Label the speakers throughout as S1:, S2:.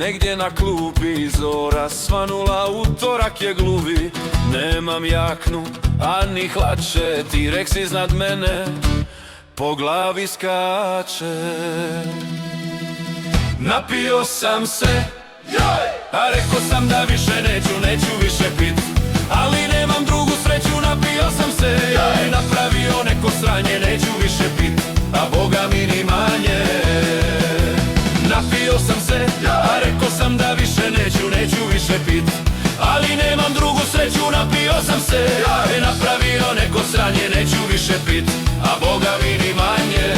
S1: negdje na klupi zora svanula, utorak je gluvi. Nemam jaknu, a ni hlače, T-Rex iznad mene po glavi skače. Napio sam se, a rekao sam da više neću više pit, ali nemam drugu sreću, napio sam se i napravio neko sranje, neću više pit, a Boga mi ni manje. Napio sam se, a rekao sam da više neću više pit, ali nemam drugu sreću, napio sam se i napravio neko sranje, neću više pit, a Boga mi ni manje.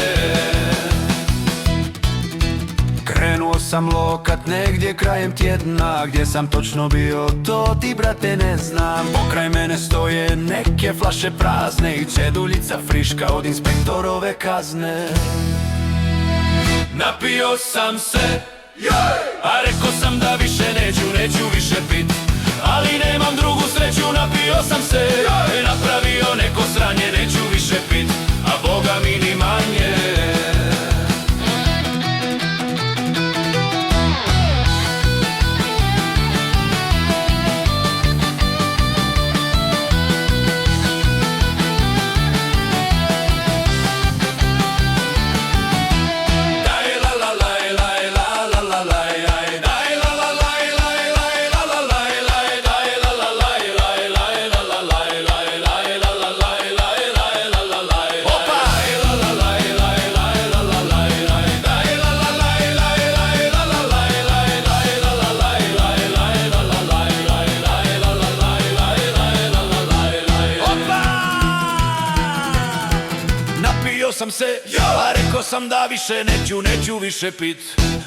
S1: Krenuo sam lokat negdje krajem tjedna, gdje sam točno bio to ti brate ne znam. Pokraj mene stoje neke flaše prazne i ceduljica friška od inspektorove kazne. Napio sam se, a rekao sam da više neću više pit, ali nemam drugu sreću, napio sam se i napravio neko sranje, neću više pit, a Boga mi ni manje. Sam se, a rekao sam da više neću više pit,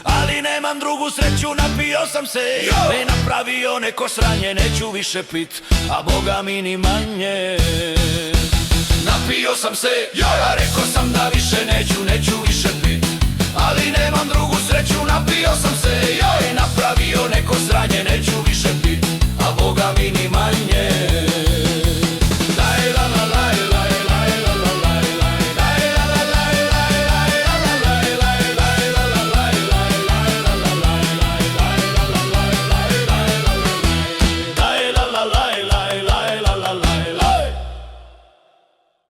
S1: ali nemam drugu sreću, napio sam se i napravio neko sranje, neću više pit, a Boga mi ni manje. Napio sam se, a rekao sam da više neću više pit, ali nemam drugu sreću, napio sam se i napravio neko sranje, neću više pit.